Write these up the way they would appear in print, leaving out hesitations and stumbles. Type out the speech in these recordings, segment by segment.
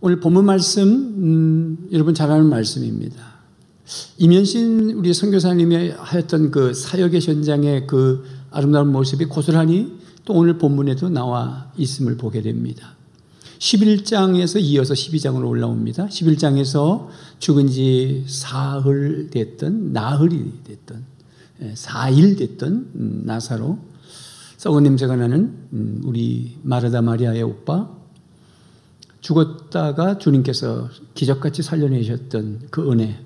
오늘 본문 말씀 여러분 잘 아는 말씀입니다. 임현신 우리 선교사님이 하였던 그 사역의 현장의 그 아름다운 모습이 고스란히 또 오늘 본문에도 나와 있음을 보게 됩니다. 11장에서 이어서 12장으로 올라옵니다. 11장에서 죽은 지 나흘이 됐던 4일 됐던 나사로, 썩은 냄새가 나는 우리 마르다 마리아의 오빠, 죽었다가 주님께서 기적같이 살려내셨던 그 은혜,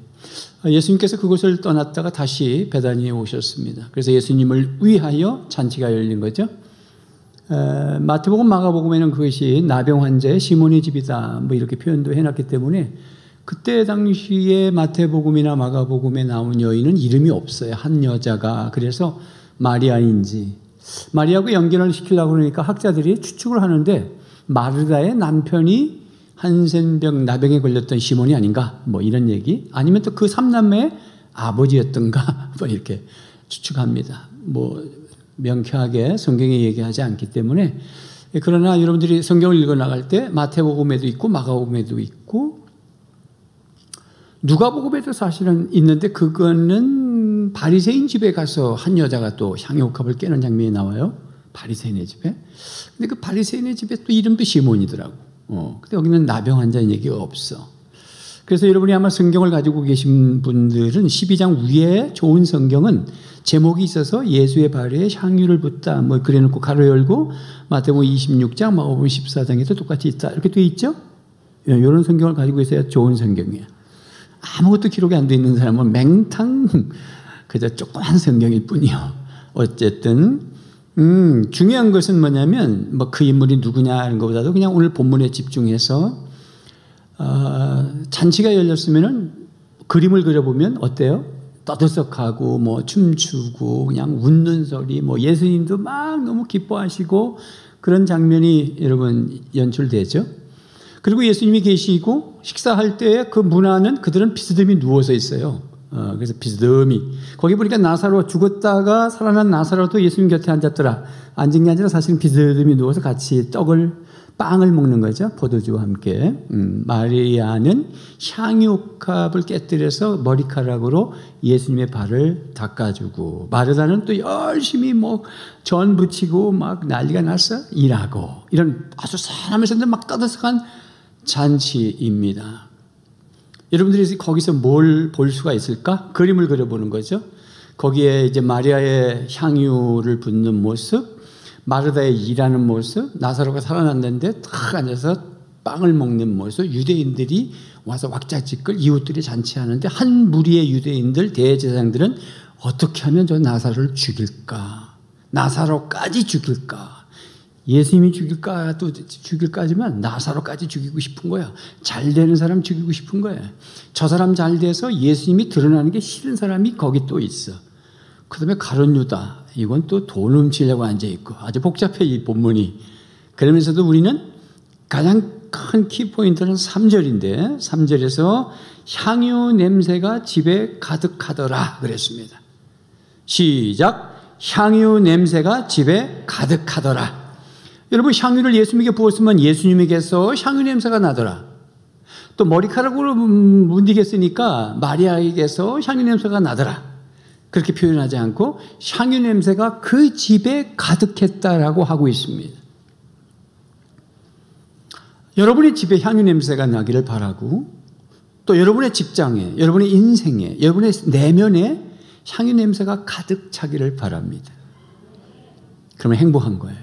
예수님께서 그곳을 떠났다가 다시 베다니에 오셨습니다. 그래서 예수님을 위하여 잔치가 열린 거죠. 마태복음, 마가복음에는 그것이 나병 환자의 시몬의 집이다 뭐 이렇게 표현도 해놨기 때문에 그때 당시에 마태복음이나 마가복음에 나온 여인은 이름이 없어요. 한 여자가. 그래서 마리아인지 마리아하고 연결을 시키려고 그러니까 학자들이 추측을 하는데 마르다의 남편이 한센병 나병에 걸렸던 시몬이 아닌가 뭐 이런 얘기, 아니면 또 그 삼남매의 아버지였던가 뭐 이렇게 추측합니다. 뭐 명쾌하게 성경에 얘기하지 않기 때문에. 그러나 여러분들이 성경을 읽어 나갈 때 마태복음에도 있고 마가복음에도 있고 누가복음에도 사실은 있는데, 그거는 바리새인 집에 가서 한 여자가 또 향유옥합을 깨는 장면이 나와요. 바리새인의 집에. 근데 그 바리새인의 집에 또 이름도 시몬이더라고. 근데 여기는 나병 환자인 얘기가 없어. 그래서 여러분이 아마 성경을 가지고 계신 분들은 12장 위에 좋은 성경은 제목이 있어서 예수의 발에 향유를 붓다 뭐 그래 놓고 가로 열고 마태복음 26장, 마가복음 14장에도 똑같이 있다 이렇게 돼 있죠. 이런 성경을 가지고 있어야 좋은 성경이에요. 아무것도 기록이 안 돼 있는 사람은 맹탕 그저 조그만 성경일 뿐이요. 어쨌든 중요한 것은 뭐냐면 뭐 그 인물이 누구냐 하는 것보다도 그냥 오늘 본문에 집중해서 잔치가 열렸으면은 그림을 그려보면 어때요? 떠들썩하고 뭐 춤추고 그냥 웃는 소리, 뭐 예수님도 막 너무 기뻐하시고 그런 장면이 여러분 연출되죠. 그리고 예수님이 계시고 식사할 때 그 문화는 그들은 비스듬히 누워서 있어요. 그래서 비스듬히 거기 보니까 나사로, 죽었다가 살아난 나사로도 예수님 곁에 앉았더라. 앉은 게 아니라 사실은 비스듬히 누워서 같이 빵을 먹는 거죠. 포도주와 함께. 마리아는 향유옥합을 깨뜨려서 머리카락으로 예수님의 발을 닦아주고, 마르다는 또 열심히 뭐 전 부치고 막 난리가 났어. 일하고. 이런 아주 사람에서는 막 떠들썩한 잔치입니다. 여러분들이 거기서 뭘 볼 수가 있을까? 그림을 그려보는 거죠. 거기에 이제 마리아의 향유를 붓는 모습, 마르다의 일하는 모습, 나사로가 살아났는데 탁 앉아서 빵을 먹는 모습, 유대인들이 와서 왁자지껄 이웃들이 잔치하는데 한 무리의 유대인들, 대제사장들은 어떻게 하면 저 나사로를 죽일까? 나사로까지 죽일까? 예수님이 죽일까? 또 죽일까지만 나사로까지 죽이고 싶은 거야. 잘 되는 사람 죽이고 싶은 거야. 저 사람 잘 돼서 예수님이 드러나는 게 싫은 사람이 거기 또 있어. 그 다음에 가룟 유다, 이건 또 돈 훔치려고 앉아있고 아주 복잡해 이 본문이. 그러면서도 우리는 가장 큰 키포인트는 3절인데 3절에서 향유 냄새가 집에 가득하더라 그랬습니다. 시작. 향유 냄새가 집에 가득하더라. 여러분, 향유를 예수님에게 부었으면 예수님에게서 향유 냄새가 나더라. 또 머리카락으로 문디겠으니까 마리아에게서 향유 냄새가 나더라. 그렇게 표현하지 않고 향유 냄새가 그 집에 가득했다라고 하고 있습니다. 여러분의 집에 향유 냄새가 나기를 바라고, 또 여러분의 직장에, 여러분의 인생에, 여러분의 내면에 향유 냄새가 가득 차기를 바랍니다. 그러면 행복한 거예요.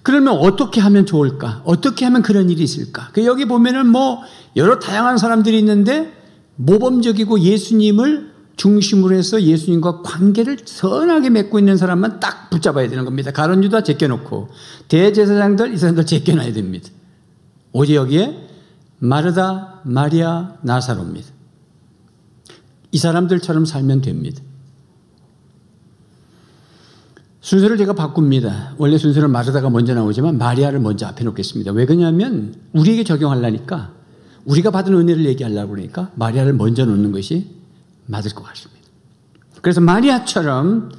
그러면 어떻게 하면 좋을까? 어떻게 하면 그런 일이 있을까? 여기 보면은 뭐 여러 다양한 사람들이 있는데 모범적이고 예수님을 중심으로 해서 예수님과 관계를 선하게 맺고 있는 사람만 딱 붙잡아야 되는 겁니다. 가룟 유다 제껴놓고 대제사장들 이 사람들 제껴놔야 됩니다. 오직 여기에 마르다, 마리아, 나사로입니다. 이 사람들처럼 살면 됩니다. 순서를 제가 바꿉니다. 원래 순서는 마르다가 먼저 나오지만 마리아를 먼저 앞에 놓겠습니다. 왜 그러냐면 우리에게 적용하려니까, 우리가 받은 은혜를 얘기하려고 그러니까 마리아를 먼저 놓는 것이 맞을 것 같습니다. 그래서 마리아처럼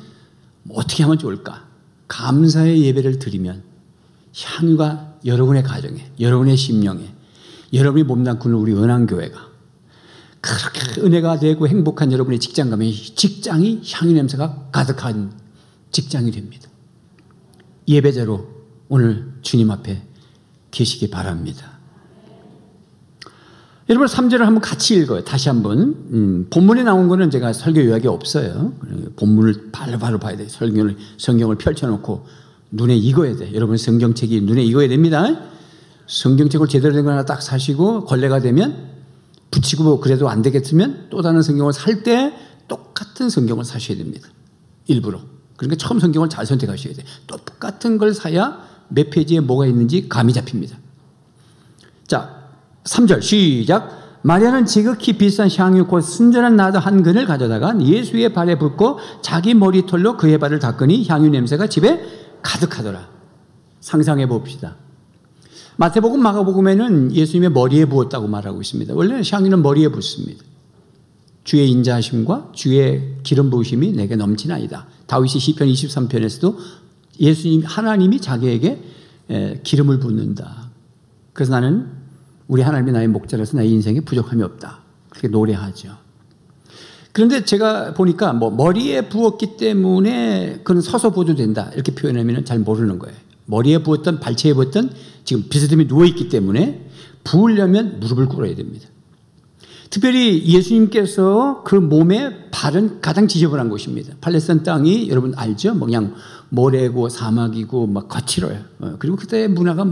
어떻게 하면 좋을까? 감사의 예배를 드리면 향유가 여러분의 가정에, 여러분의 심령에, 여러분이 몸담는 우리 은왕교회가 그렇게 은혜가 되고 행복한 여러분의 직장 가면 직장이 향유 냄새가 가득한 직장이 됩니다. 예배자로 오늘 주님 앞에 계시기 바랍니다. 여러분 3절을 한번 같이 읽어요. 다시 한번. 본문에 나온 거는 제가 설교 요약이 없어요. 본문을 바로바로 봐야 돼요. 성경을 펼쳐놓고 눈에 익어야 돼. 여러분 성경책이 눈에 익어야 됩니다. 성경책을 제대로 된 거 하나 딱 사시고 걸레가 되면 붙이고 그래도 안 되겠으면 또 다른 성경을 살 때 똑같은 성경을 사셔야 됩니다. 일부러. 그러니까 처음 성경을 잘 선택하셔야 돼요. 똑같은 걸 사야 몇 페이지에 뭐가 있는지 감이 잡힙니다. 자, 3절 시작. 마리아는 지극히 비싼 향유 곧 순전한 나드 한 근을 가져다가 예수의 발에 붓고 자기 머리털로 그의 발을 닦으니 향유 냄새가 집에 가득하더라. 상상해 봅시다. 마태복음, 마가복음에는 예수님의 머리에 부었다고 말하고 있습니다. 원래는 향유는 머리에 붓습니다. 주의 인자하심과 주의 기름 부으심이 내게 넘치나이다. 다윗이 시편 23편에서도 예수님, 하나님이 자기에게 기름을 붓는다. 그래서 나는 우리 하나님이 나의 목자라서 나의 인생에 부족함이 없다. 그렇게 노래하죠. 그런데 제가 보니까 머리에 부었기 때문에 그건 서서 부어도 된다. 이렇게 표현하면 잘 모르는 거예요. 머리에 부었던 발체에 부었던 지금 비스듬히 누워있기 때문에 부으려면 무릎을 꿇어야 됩니다. 특별히 예수님께서 그 몸에 발은 가장 지저분한 곳입니다. 팔레스타인 땅이 여러분 알죠? 그냥 모래고 사막이고 막 거칠어요. 그리고 그때 문화가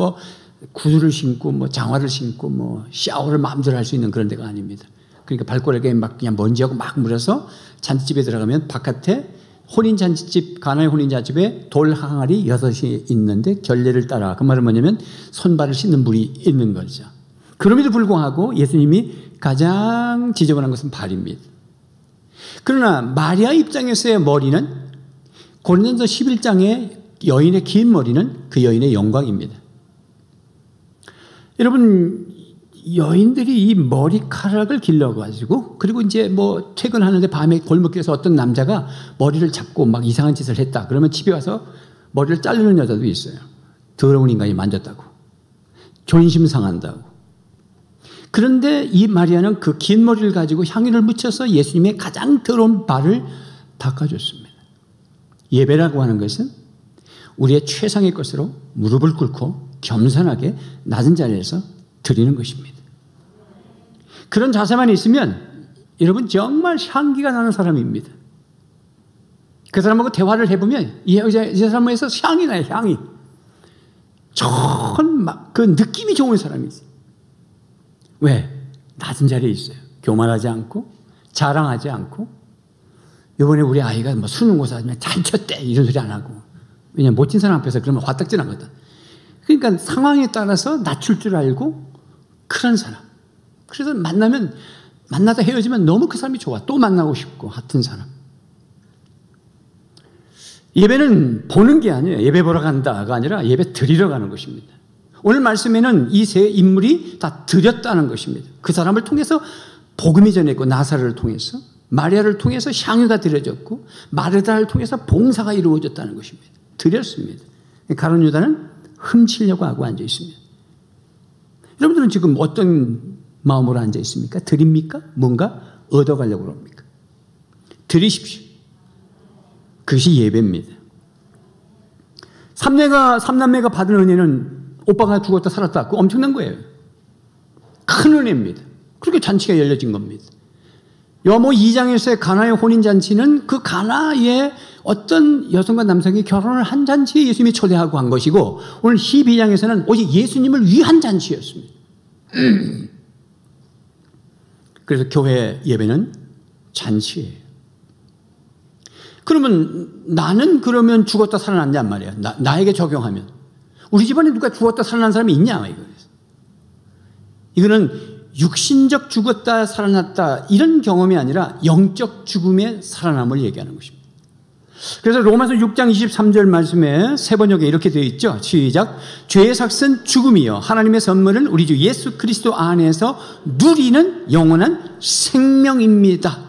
구두를 신고 장화를 신고 샤워를 마음대로 할 수 있는 그런 데가 아닙니다. 그러니까 발가락에 막 그냥 먼지하고 막 물어서 잔치집에 들어가면 바깥에 혼인잔치집, 가나의 혼인잔치집에 돌 항아리 6이 있는데 결례를 따라 그 말은 뭐냐면 손발을 씻는 물이 있는 거죠. 그럼에도 불구하고 예수님이 가장 지저분한 것은 발입니다. 그러나 마리아 입장에서의 머리는 고린도서 11장의 여인의 긴 머리는 그 여인의 영광입니다. 여러분 여인들이 이 머리카락을 길러가지고 그리고 이제 퇴근하는데 밤에 골목길에서 어떤 남자가 머리를 잡고 막 이상한 짓을 했다. 그러면 집에 와서 머리를 자르는 여자도 있어요. 더러운 인간이 만졌다고. 존심 상한다고. 그런데 이 마리아는 그 긴 머리를 가지고 향유를 묻혀서 예수님의 가장 더러운 발을 닦아줬습니다. 예배라고 하는 것은 우리의 최상의 것으로 무릎을 꿇고 겸손하게 낮은 자리에서 드리는 것입니다. 그런 자세만 있으면 여러분 정말 향기가 나는 사람입니다. 그 사람하고 대화를 해보면 이 사람에서 향이 나요. 향이. 그 느낌이 좋은 사람이 있어요. 왜? 낮은 자리에 있어요. 교만하지 않고 자랑하지 않고 이번에 우리 아이가 수능고사 하면 잘 쳤대 이런 소리 안 하고 왜냐면 멋진 사람 앞에서 그러면 화딱지 나거든. 그러니까 상황에 따라서 낮출 줄 알고 그런 사람. 그래서 만나다 헤어지면 너무 그 사람이 좋아. 또 만나고 싶고 같은 사람. 예배는 보는 게 아니에요. 예배 보러 간다가 아니라 예배 드리러 가는 것입니다. 오늘 말씀에는 이 세 인물이 다 드렸다는 것입니다. 그 사람을 통해서 복음이 전했고 나사로를 통해서 마리아를 통해서 향유가 드려졌고 마르다를 통해서 봉사가 이루어졌다는 것입니다. 드렸습니다. 가룟 유다는 훔치려고 하고 앉아 있습니다. 여러분들은 지금 어떤 마음으로 앉아 있습니까? 드립니까? 뭔가 얻어가려고 합니까? 드리십시오. 그것이 예배입니다. 삼남매가 받은 은혜는 오빠가 죽었다 살았다. 그거 엄청난 거예요. 큰 은혜입니다. 그렇게 잔치가 열려진 겁니다. 요한복음 2장에서의 가나의 혼인잔치는 그 가나의 어떤 여성과 남성이 결혼을 한 잔치에 예수님이 초대하고 한 것이고 오늘 12장에서는 오직 예수님을 위한 잔치였습니다. 그래서 교회 예배는 잔치예요. 그러면 나는 그러면 죽었다 살아났냔 말이야. 나에게 적용하면. 우리 집안에 누가 죽었다 살아난 사람이 있냐? 이거는 육신적 죽었다 살아났다 이런 경험이 아니라 영적 죽음의 살아남을 얘기하는 것입니다. 그래서 로마서 6장 23절 말씀에 세 번역에 이렇게 되어 있죠. 시작. 죄의 삭은 죽음이요 하나님의 선물은 우리 주 예수 그리스도 안에서 누리는 영원한 생명입니다.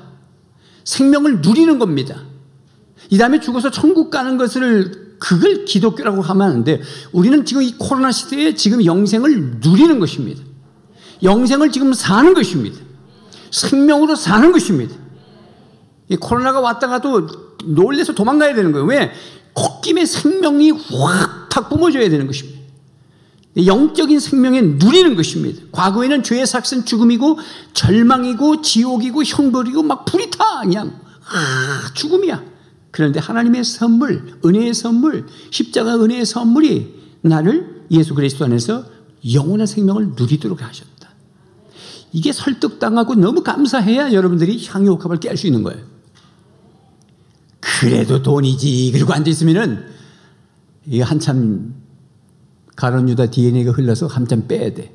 생명을 누리는 겁니다. 이 다음에 죽어서 천국 가는 것을 그걸 기독교라고 하면 안 돼요. 우리는 지금 이 코로나 시대에 지금 영생을 누리는 것입니다. 영생을 지금 사는 것입니다. 생명으로 사는 것입니다. 이 코로나가 왔다가도 놀래서 도망가야 되는 거예요. 왜? 콧김에 생명이 확 뿜어져야 되는 것입니다. 영적인 생명에 누리는 것입니다. 과거에는 죄의 삭은 죽음이고 절망이고 지옥이고 형벌이고 막 불이 타 그냥 죽음이야. 그런데 하나님의 선물, 은혜의 선물, 십자가 은혜의 선물이 나를 예수 그리스도 안에서 영원한 생명을 누리도록 하셨다. 이게 설득당하고 너무 감사해야 여러분들이 향유옥합을 깰 수 있는 거예요. 그래도 돈이지 그러고 앉아있으면은 이게 한참 가룟 유다 DNA가 흘러서 한참 빼야 돼.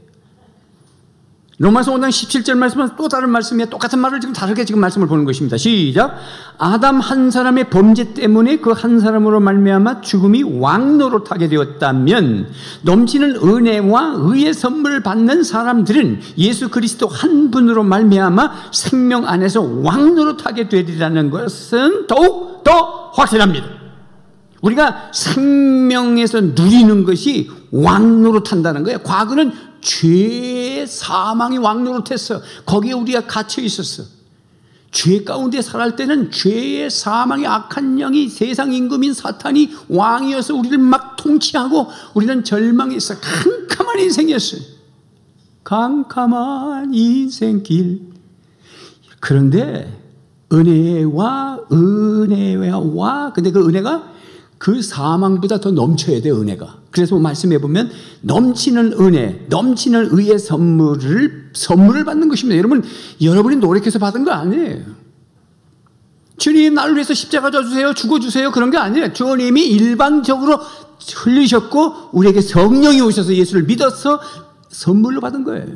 로마서 5장 17절 말씀은 또 다른 말씀이에요. 똑같은 말을 지금 다르게 지금 말씀을 보는 것입니다. 시작. 아담 한 사람의 범죄 때문에 그 한 사람으로 말미암아 죽음이 왕노릇하게 되었다면 넘치는 은혜와 의의 선물을 받는 사람들은 예수 그리스도 한 분으로 말미암아 생명 안에서 왕노릇하게 되리라는 것은 더욱 더 확실합니다. 우리가 생명에서 누리는 것이 왕노릇한다는 거예요. 과거는 죄의 사망이 왕노릇했어. 거기에 우리가 갇혀 있었어. 죄 가운데 살할 때는 죄의 사망의 악한 영이 세상 임금인 사탄이 왕이어서 우리를 막 통치하고 우리는 절망했어. 캄캄한 인생이었어요. 캄캄한 인생길. 그런데 은혜와 근데 그 은혜가 그 사망보다 더 넘쳐야 돼요, 은혜가. 그래서 말씀해 보면 넘치는 은혜, 넘치는 의의 선물을 받는 것입니다. 여러분이 노력해서 받은 거 아니에요. 주님 나를 위해서 십자가 져주세요, 죽어주세요 그런 게 아니에요. 주님이 일방적으로 흘리셨고 우리에게 성령이 오셔서 예수를 믿어서 선물로 받은 거예요.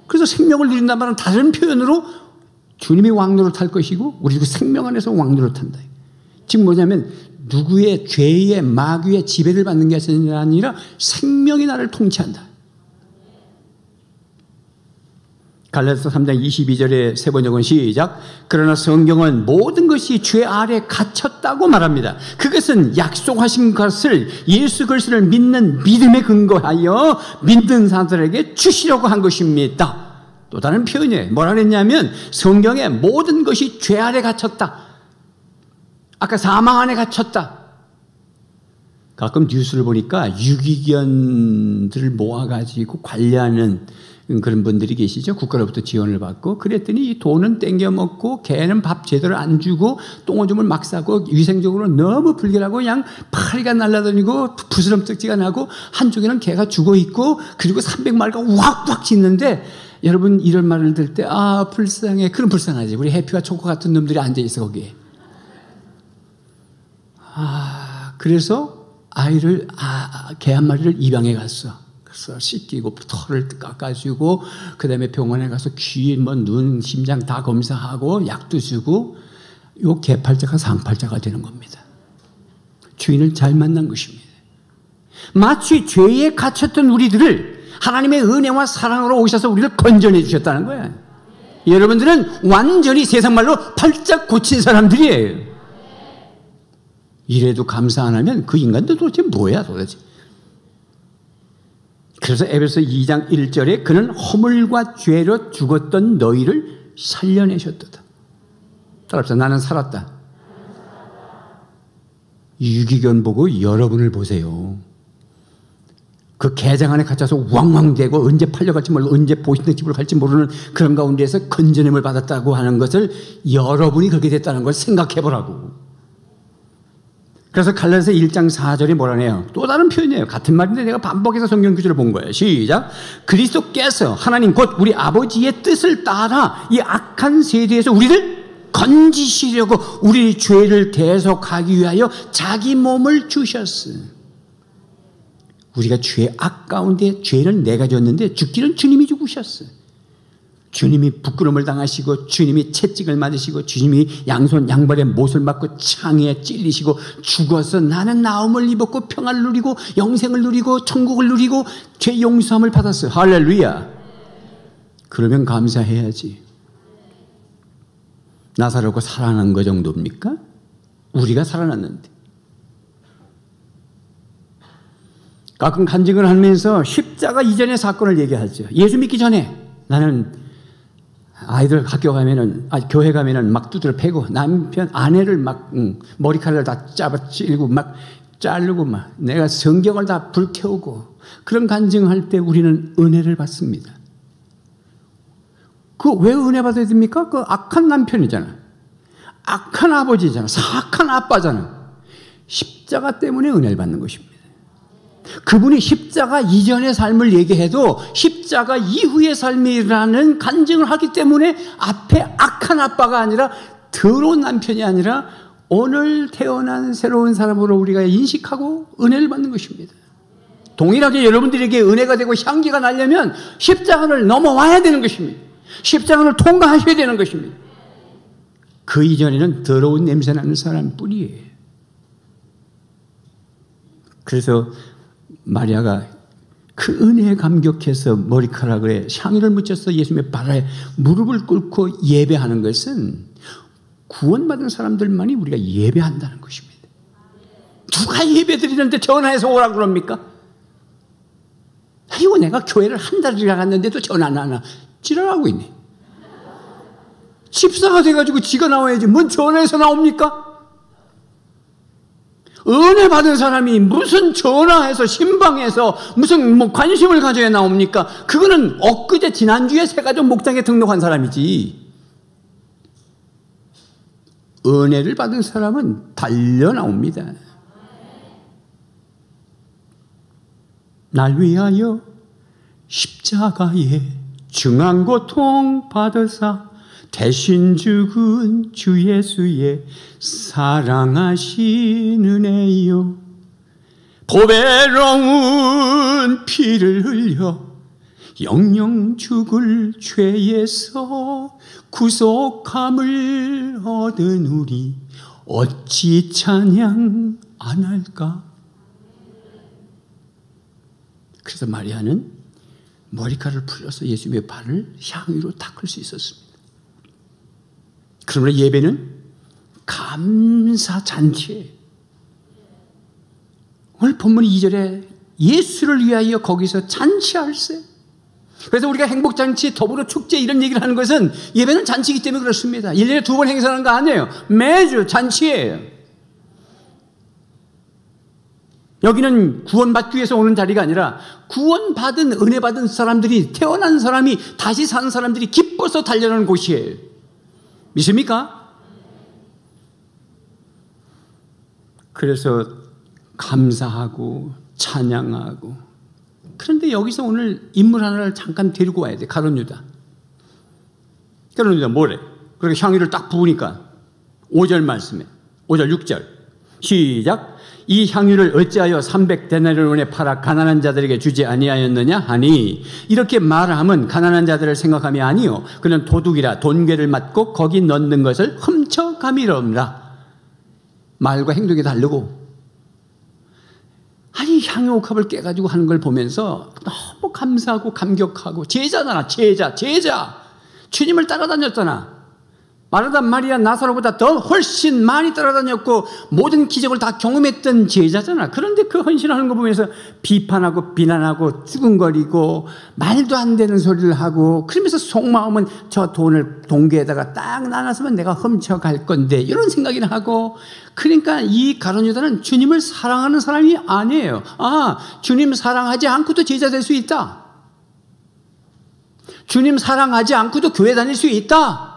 그래서 생명을 누린다는 말은 다른 표현으로 주님이 왕노릇할 것이고 우리 그 생명 안에서 왕노릇한다. 지금 뭐냐면 누구의 죄의 마귀의 지배를 받는 게 아니라 생명이 나를 통치한다. 갈라디아서 3장 22절의 세 번역은 시작. 그러나 성경은 모든 것이 죄 아래 갇혔다고 말합니다. 그것은 약속하신 것을 예수 그리스도를 믿는 믿음에 근거하여 믿는 사람들에게 주시려고 한 것입니다. 또 다른 표현이에요. 뭐라 그랬냐면 성경에 모든 것이 죄 아래 갇혔다. 아까 사망 안에 갇혔다. 가끔 뉴스를 보니까 유기견들을 모아가지고 관리하는 그런 분들이 계시죠. 국가로부터 지원을 받고. 그랬더니 이 돈은 땡겨 먹고 개는 밥 제대로 안 주고 똥오줌을 막 싸고 위생적으로 너무 불결하고 그냥 파리가 날아다니고 부스럼쩍지가 나고 한쪽에는 개가 죽어 있고 그리고 300마리가 왁왁 짖는데 여러분 이런 말을 들을 때 아 불쌍해. 그럼 불쌍하지. 우리 해피와 초코 같은 놈들이 앉아있어 거기에. 그래서 개 한 마리를 입양해 갔어. 그래서 씻기고 털을 깎아주고 그 다음에 병원에 가서 귀, 눈, 심장 다 검사하고 약도 주고 요 개팔자가 상팔자가 되는 겁니다. 주인을 잘 만난 것입니다. 마치 죄에 갇혔던 우리들을 하나님의 은혜와 사랑으로 오셔서 우리를 건져내 주셨다는 거예요. 여러분들은 완전히 세상 말로 팔짝 고친 사람들이에요. 이래도 감사 안 하면 그 인간도 도대체 뭐야 도대체. 그래서 에베소 2장 1절에 그는 허물과 죄로 죽었던 너희를 살려내셨도다. 따라합시다. 나는 살았다. 유기견 보고 여러분을 보세요. 그 개장 안에 갇혀서 왕왕대고 언제 팔려갈지 모르고 언제 보신의 집으로 갈지 모르는 그런 가운데에서 건져냄을 받았다고 하는 것을 여러분이 그렇게 됐다는 걸 생각해 보라고. 그래서 갈라디아서 1장 4절이 뭐라네요. 또 다른 표현이에요. 같은 말인데 내가 반복해서 성경 구절을 본 거예요. 시작. 그리스도께서 하나님 곧 우리 아버지의 뜻을 따라 이 악한 세대에서 우리를 건지시려고 우리 죄를 대속하기 위하여 자기 몸을 주셨어요. 우리가 죄 악 가운데 죄는 내가 졌는데 죽기는 주님이 죽으셨어요. 주님이 부끄러움을 당하시고 주님이 채찍을 맞으시고 주님이 양손 양발에 못을 맞고 창에 찔리시고 죽어서 나는 나음을 입었고 평안을 누리고 영생을 누리고 천국을 누리고 죄 용서함을 받았어요. 할렐루야. 그러면 감사해야지. 나사로가 살아난 거 정도입니까? 우리가 살아났는데 가끔 간증을 하면서 십자가 이전의 사건을 얘기하죠. 예수 믿기 전에 나는 아이들 학교 가면은, 교회 가면은 막 두드려 패고, 남편, 아내를 막, 머리카락을 다 찔고, 막 자르고, 막, 내가 성경을 다 불태우고, 그런 간증할 때 우리는 은혜를 받습니다. 그 왜 은혜 받아야 됩니까? 그 악한 남편이잖아. 악한 아버지잖아. 사악한 아빠잖아. 십자가 때문에 은혜를 받는 것입니다. 그분이 십자가 이전의 삶을 얘기해도 십자가 이후의 삶이라는 간증을 하기 때문에 앞에 악한 아빠가 아니라 더러운 남편이 아니라 오늘 태어난 새로운 사람으로 우리가 인식하고 은혜를 받는 것입니다. 동일하게 여러분들에게 은혜가 되고 향기가 나려면 십자가를 넘어와야 되는 것입니다. 십자가를 통과하셔야 되는 것입니다. 그 이전에는 더러운 냄새나는 사람뿐이에요. 그래서 마리아가 그 은혜에 감격해서 머리카락에 향유를 묻혀서 예수님의 발에 무릎을 꿇고 예배하는 것은 구원받은 사람들만이 우리가 예배한다는 것입니다. 누가 예배 드리는데 전화해서 오라고 그럽니까? 아이고, 내가 교회를 한 달이나 갔는데도 전화 안 하나. 지랄하고 있네. 집사가 돼가지고 지가 나와야지. 뭔 전화해서 나옵니까? 은혜 받은 사람이 무슨 전화해서 신방에서 무슨 관심을 가져야 나옵니까? 그거는 엊그제 지난주에 새가족 목장에 등록한 사람이지. 은혜를 받은 사람은 달려 나옵니다. 날 위하여 십자가에 중한 고통 받으사 대신 죽은 주 예수의 사랑하신 은혜요, 보배로운 피를 흘려 영영 죽을 죄에서 구속함을 얻은 우리 어찌 찬양 안 할까? 그래서 마리아는 머리카락을 풀어서 예수님의 발을 향유로 닦을 수 있었습니다. 그러므로 예배는 감사잔치예요. 오늘 본문 2절에 예수를 위하여 거기서 잔치할세. 그래서 우리가 행복잔치, 더불어 축제 이런 얘기를 하는 것은 예배는 잔치이기 때문에 그렇습니다. 1년에 2번 행사하는 거 아니에요. 매주 잔치예요. 여기는 구원받기 위해서 오는 자리가 아니라 구원받은, 은혜 받은 사람들이, 태어난 사람이, 다시 사는 사람들이 기뻐서 달려가는 곳이에요. 믿습니까? 그래서 감사하고 찬양하고. 그런데 여기서 오늘 인물 하나를 잠깐 데리고 와야 돼. 가룟 유다. 가룟 유다 뭐래? 그렇게 향유를 딱 부으니까 5절 말씀에 5절 6절 시작. 이 향유를 어찌하여 300데나리온에 팔아 가난한 자들에게 주지 아니하였느냐 하니, 이렇게 말함은 가난한 자들을 생각함이 아니요 그는 도둑이라 돈괴를 맞고 거기 넣는 것을 훔쳐감이로라. 말과 행동이 다르고, 아니 향유 옥합을 깨가지고 하는 걸 보면서 너무 감사하고 감격하고, 제자잖아. 제자 주님을 따라다녔잖아. 마르다, 마리아, 나사로보다 더 훨씬 많이 따라다녔고 모든 기적을 다 경험했던 제자잖아. 그런데 그 헌신하는 거 보면서 비판하고 비난하고 쭈근거리고 말도 안 되는 소리를 하고, 그러면서 속마음은 저 돈을 동계에다가 딱 나눴으면 내가 훔쳐갈 건데, 이런 생각이나 하고. 그러니까 이 가룟 유다는 주님을 사랑하는 사람이 아니에요. 주님 사랑하지 않고도 제자 될 수 있다. 주님 사랑하지 않고도 교회 다닐 수 있다.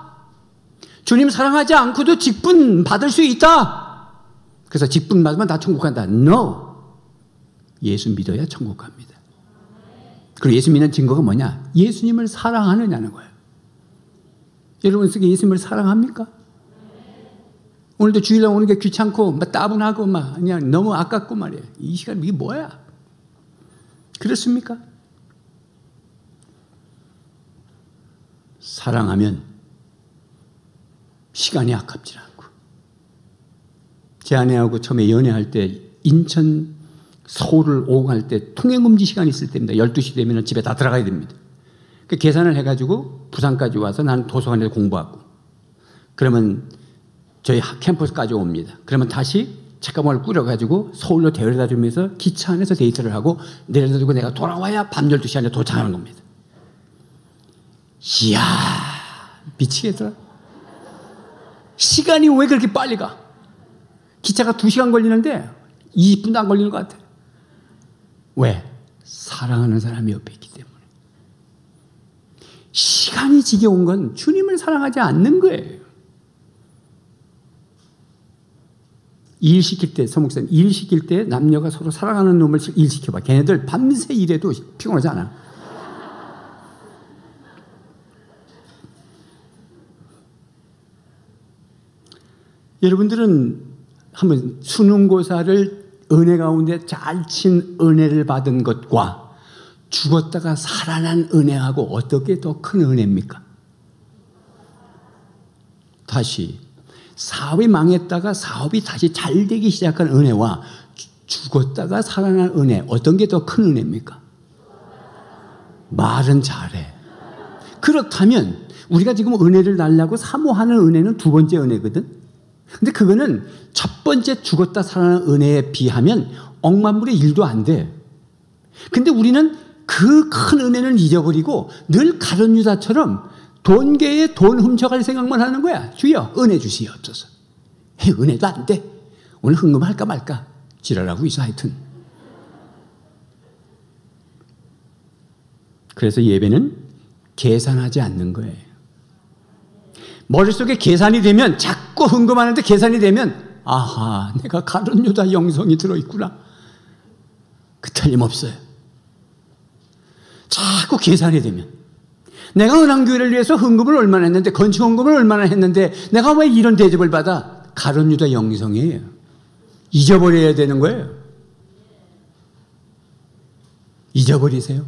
주님 사랑하지 않고도 직분 받을 수 있다. 그래서 직분 받으면 다 천국 간다. No. 예수 믿어야 천국 갑니다. 그리고 예수 믿는 증거가 뭐냐? 예수님을 사랑하느냐는 거예요. 여러분 속에 예수님을 사랑합니까? 오늘도 주일날 오는 게 귀찮고 막 따분하고 막 그냥 너무 아깝고 말이에요. 이 시간 이게 뭐야? 그렇습니까? 사랑하면 시간이 아깝지 않고. 제 아내하고 처음에 연애할 때 인천, 서울을 오고 갈 때 통행금지 시간이 있을 때입니다. 12시 되면 집에 다 들어가야 됩니다. 그 계산을 해가지고 부산까지 와서 난 도서관에서 공부하고, 그러면 저희 캠퍼스까지 옵니다. 그러면 다시 책가방을 꾸려가지고 서울로 데려다 주면서 기차 안에서 데이트를 하고 내려다 주고 내가 돌아와야 밤 12시 안에 도착하는 겁니다. 이야, 미치겠더라. 시간이 왜 그렇게 빨리 가? 기차가 2시간 걸리는데 20분도 안 걸리는 것 같아. 왜? 사랑하는 사람이 옆에 있기 때문에. 시간이 지겨운 건 주님을 사랑하지 않는 거예요. 일 시킬 때, 서목사님, 일 시킬 때 남녀가 서로 사랑하는 놈을 일 시켜봐. 걔네들 밤새 일해도 피곤하지 않아. 여러분들은 한번 수능고사를 은혜 가운데 잘 친 은혜를 받은 것과 죽었다가 살아난 은혜하고 어떻게 더 큰 은혜입니까? 다시 사업이 망했다가 사업이 다시 잘 되기 시작한 은혜와 죽었다가 살아난 은혜, 어떤 게 더 큰 은혜입니까? 말은 잘해. 그렇다면 우리가 지금 은혜를 달라고 사모하는 은혜는 두 번째 은혜거든. 근데 그거는 첫 번째 죽었다 살아난 은혜에 비하면 억만불의 1도 안 돼. 근데 우리는 그 큰 은혜는 잊어버리고 늘 가룟 유다처럼 돈계에 돈 훔쳐갈 생각만 하는 거야. 주여 은혜 주시옵소서. 은혜도 안 돼. 오늘 헌금할까 말까 지랄하고 있어 하여튼. 그래서 예배는 계산하지 않는 거예요. 머릿속에 계산이 되면 자꾸 헌금하는데 계산이 되면 아하 내가 가룟 유다 영성이 들어있구나. 그 틀림없어요. 자꾸 계산이 되면 내가 은왕교회를 위해서 헌금을 얼마나 했는데 건축헌금을 얼마나 했는데 내가 왜 이런 대접을 받아? 가룟 유다 영성이에요. 잊어버려야 되는 거예요. 잊어버리세요.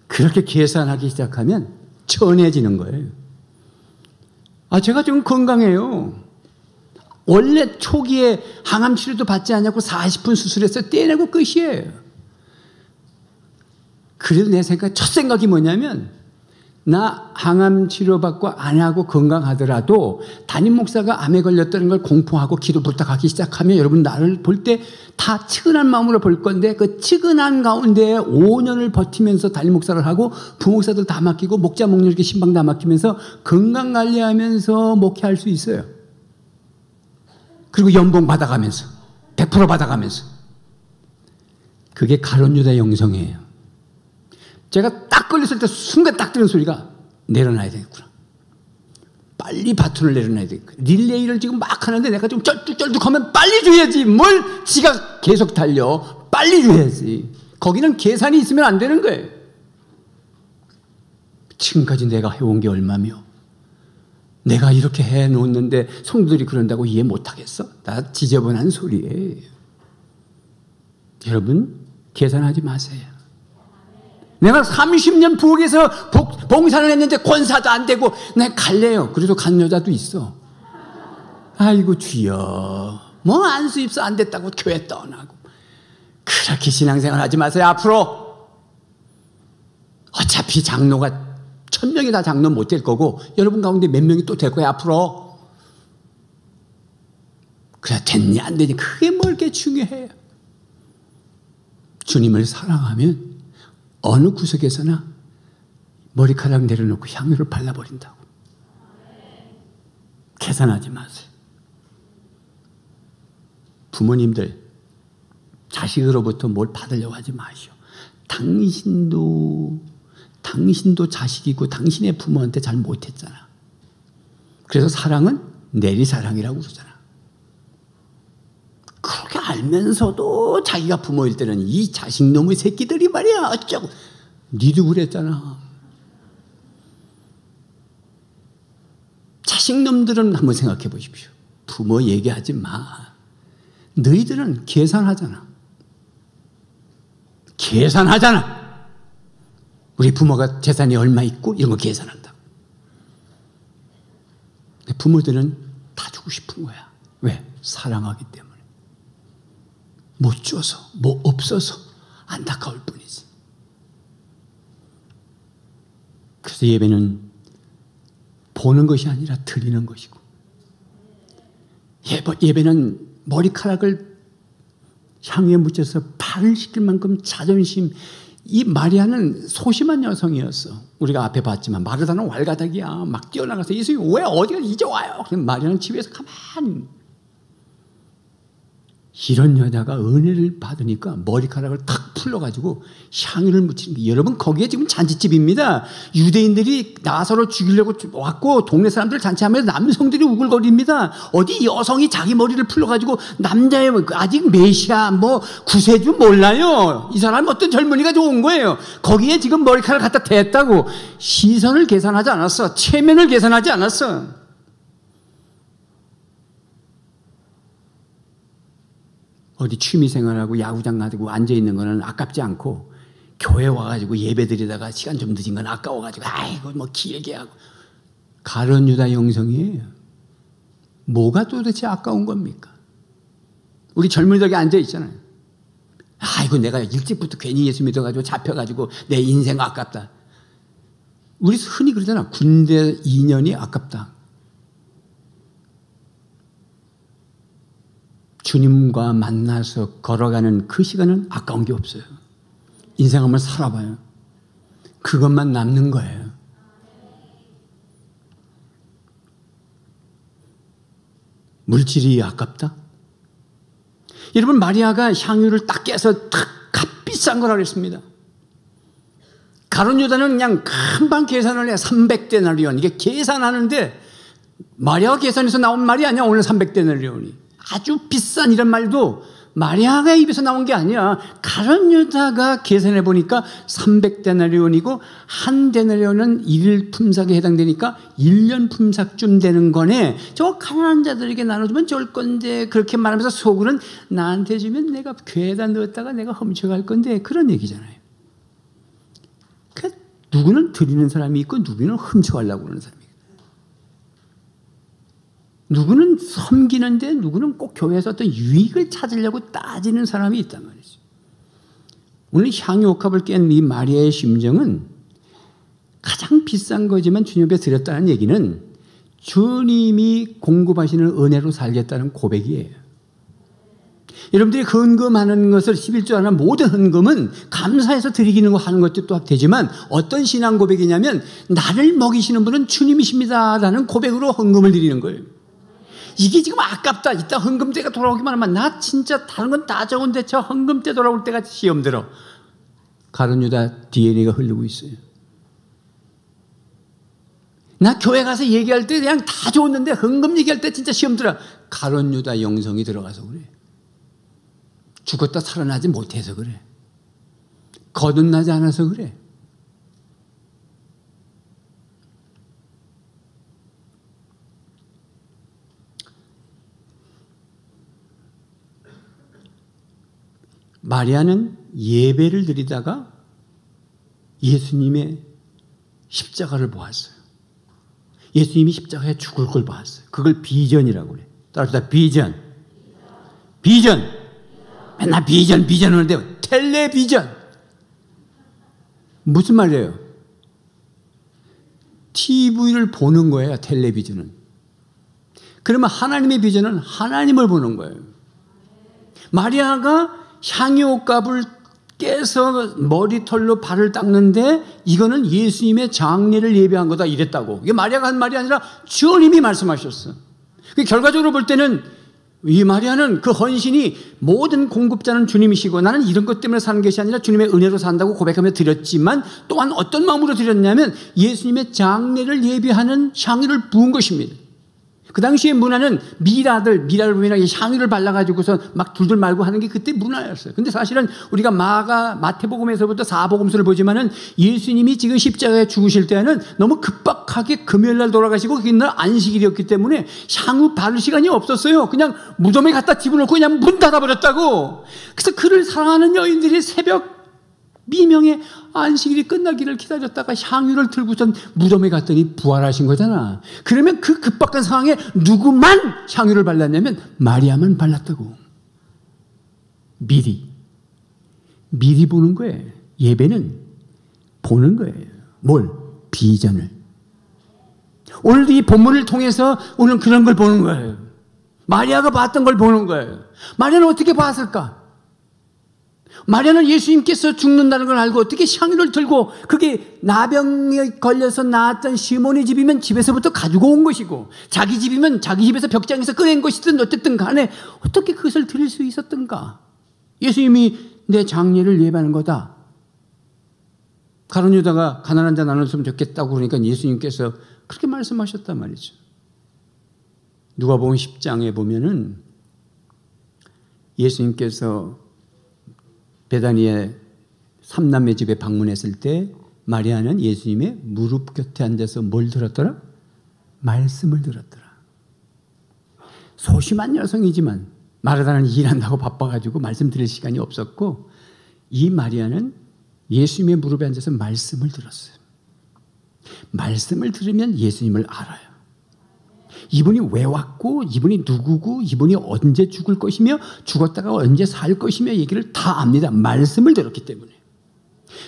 그렇게 계산하기 시작하면 천해지는 거예요. 제가 지금 건강해요. 원래 초기에 항암 치료도 받지 않냐고 40분 수술해서 떼내고 끝이에요. 그래도 내 첫 생각이 뭐냐면 나 항암 치료받고 안 하고 건강하더라도 담임 목사가 암에 걸렸다는 걸 공포하고 기도 부탁하기 시작하면 여러분 나를 볼 때 다 측은한 마음으로 볼 건데 그 측은한 가운데 5년을 버티면서 담임 목사를 하고 부목사들 다 맡기고 목자 목녀에게 신방 다 맡기면서 건강관리하면서 목회할 수 있어요. 그리고 연봉 받아가면서 100% 받아가면서 그게 가룟 유다 영성이에요. 제가 딱 걸렸을 때 순간 딱 들은 소리가 내려놔야 되겠구나. 빨리 바톤을 내려놔야 되겠구나. 릴레이를 지금 막 하는데 내가 좀 쩔뚝쩔뚝하면 빨리 줘야지. 뭘 지가 계속 달려. 빨리 줘야지. 거기는 계산이 있으면 안 되는 거예요. 지금까지 내가 해온 게 얼마며 내가 이렇게 해놓는데 성도들이 그런다고 이해 못하겠어? 나 지저분한 소리예요. 여러분 계산하지 마세요. 내가 30년 부엌에서 봉사를 했는데 권사도 안 되고 내가 갈래요. 그래도 간 여자도 있어. 아이고 주여 뭐 안수 입사 안 됐다고 교회 떠나고. 그렇게 신앙생활 하지 마세요. 앞으로 어차피 장로가 1000명이 다 장로 못 될 거고 여러분 가운데 몇 명이 또 될 거예요. 앞으로. 그래 됐냐 안 되냐 그게 뭘 이렇게 중요해요. 주님을 사랑하면 어느 구석에서나 머리카락 내려놓고 향유를 발라버린다고. 계산하지 마세요. 부모님들 자식으로부터 뭘 받으려고 하지 마시오. 당신도 자식이고 당신의 부모한테 잘 못했잖아. 그래서 사랑은 내리사랑이라고 그러잖아. 그렇게 알면서도 자기가 부모일 때는 이 자식놈의 새끼들이 말이야 어쩌고. 니도 그랬잖아. 자식놈들은 한번 생각해 보십시오. 부모 얘기하지 마. 너희들은 계산하잖아. 우리 부모가 재산이 얼마 있고 이런 거 계산한다. 부모들은 다 주고 싶은 거야. 왜? 사랑하기 때문에. 못 줘서, 뭐 없어서 안타까울 뿐이지. 그래서 예배는 보는 것이 아니라 드리는 것이고 예배는 머리카락을 향유에 묻혀서 발을 씻길 만큼 자존심. 이 마리아는 소심한 여성이었어. 우리가 앞에 봤지만 마르다는 왈가닥이야. 막 뛰어나가서 예수님 왜 어디가 이제 와요? 마리아는 집에서 가만히. 이런 여자가 은혜를 받으니까 머리카락을 탁 풀러가지고 향유를 묻히는 거예요. 여러분 거기에 지금 잔치집입니다. 유대인들이 나사로 죽이려고 왔고 동네 사람들 잔치하면서 남성들이 우글거립니다. 어디 여성이 자기 머리를 풀러가지고 남자의 아직 메시아 뭐 구세주 몰라요. 이 사람 어떤 젊은이가 좋은 거예요. 거기에 지금 머리카락을 갖다 댔다고. 시선을 계산하지 않았어. 체면을 계산하지 않았어. 어디 취미생활하고 야구장 가지고 앉아있는 거는 아깝지 않고 교회 와가지고 예배 드리다가 시간 좀 늦은 건 아까워가지고 아이고 뭐 길게 하고. 가룟 유다 영성이에요. 뭐가 도대체 아까운 겁니까? 우리 젊은이들이 앉아있잖아요. 아이고 내가 일찍부터 괜히 예수 믿어가지고 잡혀가지고 내 인생 아깝다. 우리 흔히 그러잖아. 군대 2년이 아깝다. 주님과 만나서 걸어가는 그 시간은 아까운 게 없어요. 인생 한번 살아봐요. 그것만 남는 거예요. 물질이 아깝다? 여러분 마리아가 향유를 딱 깨서 탁 값비싼 거라고 했습니다. 가룟 유다는 그냥 금방 계산을 해. 300데나리온. 이게 계산하는데 마리아가 계산해서 나온 말이 아니야. 오늘 300데나리온이. 아주 비싼 이런 말도 마리아가 입에서 나온 게 아니야. 가룟 유다가 계산해 보니까 300데나리온이고 한 데나리온은 1일 품삯에 해당되니까 1년 품삯쯤 되는 거네. 저 가난한 자들에게 나눠주면 좋을 건데 그렇게 말하면서 속으로는 나한테 주면 내가 괴에다 넣었다가 내가 훔쳐갈 건데 그런 얘기잖아요. 누구는 드리는 사람이 있고 누구는 훔쳐가려고 그러는 사람이 있고 누구는 섬기는데 누구는 꼭 교회에서 어떤 유익을 찾으려고 따지는 사람이 있단 말이죠. 오늘 향유 옥합을 깬 이 마리아의 심정은 가장 비싼 거지만 주님 앞에 드렸다는 얘기는 주님이 공급하시는 은혜로 살겠다는 고백이에요. 여러분들이 헌금하는 것을 11조 하나 모든 헌금은 감사해서 드리기는 하는 것도 또 되지만 어떤 신앙 고백이냐면 나를 먹이시는 분은 주님이십니다라는 고백으로 헌금을 드리는 거예요. 이게 지금 아깝다. 이따 헌금 때가 돌아오기만 하면 나 진짜 다른 건 다 적은데 저 헌금 때 돌아올 때가 시험 들어. 가룟 유다 DNA가 흐르고 있어요. 나 교회 가서 얘기할 때 그냥 다 좋았는데 헌금 얘기할 때 진짜 시험 들어. 가룟 유다 영성이 들어가서 그래. 죽었다 살아나지 못해서 그래. 거듭나지 않아서 그래. 마리아는 예배를 드리다가 예수님의 십자가를 보았어요. 예수님이 십자가에 죽을 걸 봤어요. 그걸 비전이라고 그래. 따라서 비전. 비전. 맨날 비전을 하는데 텔레비전. 무슨 말이에요? TV를 보는 거예요. 텔레비전은. 그러면 하나님의 비전은 하나님을 보는 거예요. 마리아가 향유옥갑을 깨서 머리털로 발을 닦는데 이거는 예수님의 장례를 예배한 거다 이랬다고. 이게 마리아가 한 말이 아니라 주님이 말씀하셨어. 결과적으로 볼 때는 이 마리아는 그 헌신이 모든 공급자는 주님이시고 나는 이런 것 때문에 사는 것이 아니라 주님의 은혜로 산다고 고백하며 드렸지만 또한 어떤 마음으로 드렸냐면 예수님의 장례를 예비하는 향유를 부은 것입니다. 그 당시의 문화는 미라를 보면 향유를 발라가지고서 막 둘둘 말고 하는 게 그때 문화였어요. 근데 사실은 우리가 마태복음에서부터 사복음서를 보지만은 예수님이 지금 십자가에 죽으실 때는 너무 급박하게 금요일날 돌아가시고 그날 안식일이었기 때문에 향유 바를 시간이 없었어요. 그냥 무덤에 갖다 집어넣고 그냥 문 닫아버렸다고. 그래서 그를 사랑하는 여인들이 새벽 미명에 안식일이 끝나기를 기다렸다가 향유를 들고선 무덤에 갔더니 부활하신 거잖아. 그러면 그 급박한 상황에 누구만 향유를 발랐냐면 마리아만 발랐다고. 미리 보는 거예요. 예배는 보는 거예요. 뭘? 비전을. 오늘 이 본문을 통해서 오늘 그런 걸 보는 거예요. 마리아가 봤던 걸 보는 거예요. 마리아는 어떻게 봤을까? 마리아는 예수님께서 죽는다는 걸 알고 어떻게 향유를 들고, 그게 나병에 걸려서 나았던 시몬의 집이면 집에서부터 가지고 온 것이고, 자기 집이면 자기 집에서 벽장에서 꺼낸 것이든 어쨌든 간에 어떻게 그것을 드릴 수 있었던가? 예수님이 내 장례를 예배하는 거다. 가룟 유다가 가난한 자 나눴으면 좋겠다고 그러니까 예수님께서 그렇게 말씀하셨단 말이죠. 누가복음 10장에 보면은 예수님께서 베다니의 삼남매 집에 방문했을 때 마리아는 예수님의 무릎 곁에 앉아서 뭘 들었더라? 말씀을 들었더라. 소심한 여성이지만 마르다는 일한다고 바빠가지고 말씀 들을 시간이 없었고, 이 마리아는 예수님의 무릎에 앉아서 말씀을 들었어요. 말씀을 들으면 예수님을 알아요. 이분이 왜 왔고, 이분이 누구고, 이분이 언제 죽을 것이며 죽었다가 언제 살 것이며 얘기를 다 압니다. 말씀을 들었기 때문에.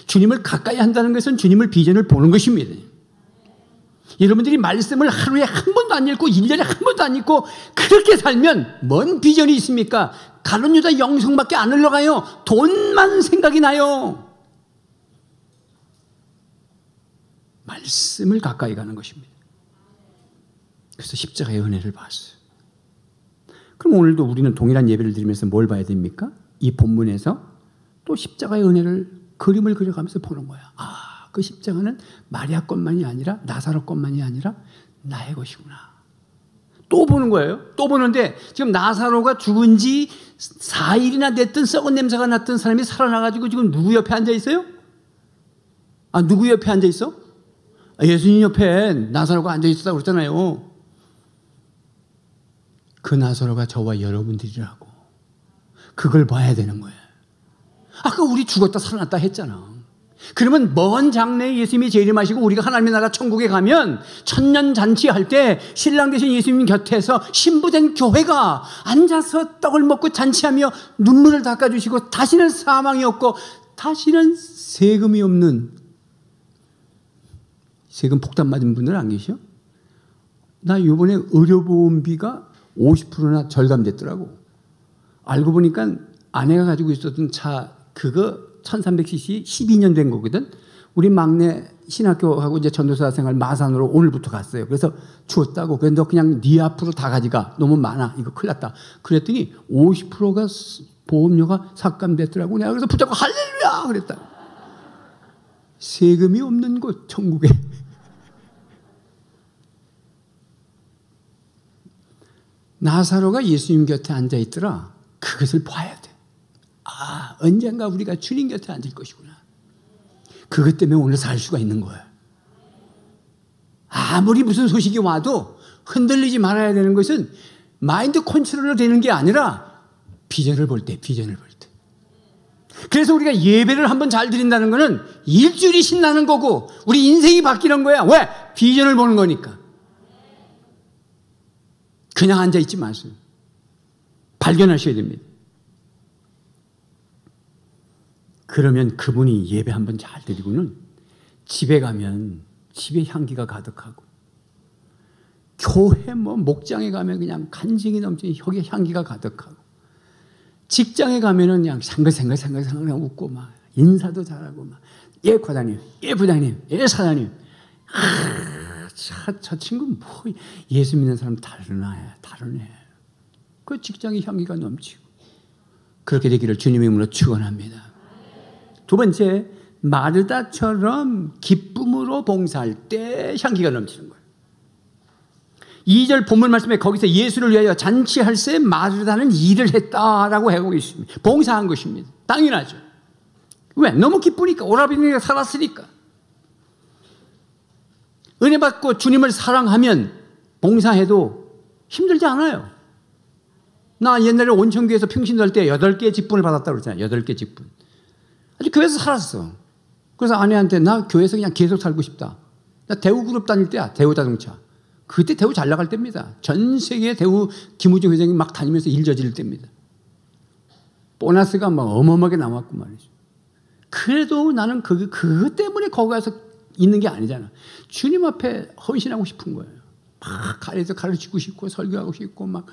주님을 가까이 한다는 것은 주님을 비전을 보는 것입니다. 여러분들이 말씀을 하루에 한 번도 안 읽고 1년에 한 번도 안 읽고 그렇게 살면 뭔 비전이 있습니까? 가룟 유다 영성밖에 안 흘러가요. 돈만 생각이 나요. 말씀을 가까이 가는 것입니다. 그래서 십자가의 은혜를 봤어요. 그럼 오늘도 우리는 동일한 예배를 드리면서 뭘 봐야 됩니까? 이 본문에서 또 십자가의 은혜를 그림을 그려가면서 보는 거야. 아, 그 십자가는 마리아 것만이 아니라 나사로 것만이 아니라 나의 것이구나. 또 보는 거예요. 또 보는데 지금 나사로가 죽은 지 4일이나 됐던 썩은 냄새가 났던 사람이 살아나가지고 지금 누구 옆에 앉아 있어요? 아, 누구 옆에 앉아 있어? 예수님 옆에 나사로가 앉아 있었다고 그랬잖아요. 그 나사로가 저와 여러분들이라고. 그걸 봐야 되는 거예요. 아까 우리 죽었다 살아났다 했잖아. 그러면 먼 장래에 예수님이 재림하시고 우리가 하나님의 나라 천국에 가면 천년 잔치할 때 신랑 되신 예수님 곁에서 신부된 교회가 앉아서 떡을 먹고 잔치하며 눈물을 닦아주시고 다시는 사망이 없고 다시는 세금이 없는, 세금 폭탄 맞은 분들 안 계셔? 나 이번에 의료보험비가 50%나 절감됐더라고. 알고 보니까 아내가 가지고 있었던 차 그거 1300cc 12년 된 거거든. 우리 막내 신학교하고 이제 전도사 생활 마산으로 오늘부터 갔어요. 그래서 주었다고. 그래서 너 그냥 네 앞으로 다 가져가. 너무 많아. 이거 큰일 났다. 그랬더니 50%가 보험료가 삭감됐더라고. 내가 그래서 붙잡고 할렐루야 그랬다. 세금이 없는 곳 천국에. 나사로가 예수님 곁에 앉아 있더라. 그것을 봐야 돼. 아, 언젠가 우리가 주님 곁에 앉을 것이구나. 그것 때문에 오늘 살 수가 있는 거야. 아무리 무슨 소식이 와도 흔들리지 말아야 되는 것은 마인드 컨트롤로 되는 게 아니라 비전을 볼 때, 비전을 볼 때. 그래서 우리가 예배를 한번 잘 드린다는 것은 일주일이 신나는 거고 우리 인생이 바뀌는 거야. 왜? 비전을 보는 거니까. 그냥 앉아있지 마세요. 발견하셔야 됩니다. 그러면 그분이 예배 한번 잘 드리고는 집에 가면 집에 향기가 가득하고, 교회 목장에 가면 그냥 간증이 넘치는 혁의 향기가 가득하고, 직장에 가면은 그냥 상글상글 웃고 막 인사도 잘하고 막 예 과장님, 예 부장님, 예 사장님. 저 친구 뭐 예수 믿는 사람 다르네. 그 직장의 향기가 넘치고 그렇게 되기를 주님의 이름으로 축원합니다. 두 번째, 마르다처럼 기쁨으로 봉사할 때 향기가 넘치는 거예요. 2절 본문 말씀에 거기서 예수를 위하여 잔치할 새 마르다는 일을 했다라고 하고 있습니다. 봉사한 것입니다. 당연하죠. 왜? 너무 기쁘니까. 오라비니가 살았으니까. 은혜 받고 주님을 사랑하면 봉사해도 힘들지 않아요. 나 옛날에 온천교에서 평신도 할 때 8개 직분을 받았다고 그랬잖아요. 8개 직분. 아주 교회에서 살았어. 그래서 아내한테 나 교회에서 그냥 계속 살고 싶다. 나 대우그룹 다닐 때야. 대우자동차. 그때 대우 잘 나갈 때입니다. 전 세계 대우 김우중 회장이 막 다니면서 일 저지를 때입니다. 보너스가 막 어마어마하게 나왔고 말이죠. 그래도 나는 그것 때문에 거기 가서 있는 게 아니잖아. 주님 앞에 헌신하고 싶은 거예요. 막 가르쳐 가르치고 싶고 설교하고 싶고 막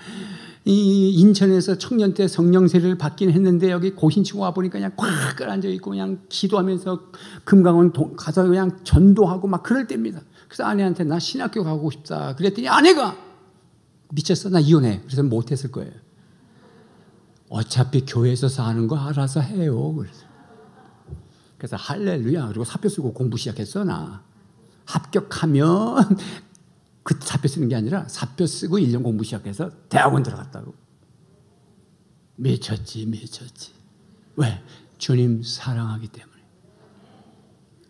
이 인천에서 청년 때 성령세례를 받긴 했는데 여기 고신치고 와 보니까 그냥 꽉 끌어앉아 있고 그냥 기도하면서 금강원 가서 그냥 전도하고 막 그럴 때입니다. 그래서 아내한테 나 신학교 가고 싶다 그랬더니 아내가 미쳤어 나 이혼해. 그래서 못했을 거예요. 어차피 교회에서 사는 거 알아서 해요. 그래서 할렐루야. 그리고 사표 쓰고 공부 시작했어 나. 합격하면 그 사표 쓰는 게 아니라 사표 쓰고 1년 공부 시작해서 대학원 들어갔다고. 미쳤지. 왜? 주님 사랑하기 때문에.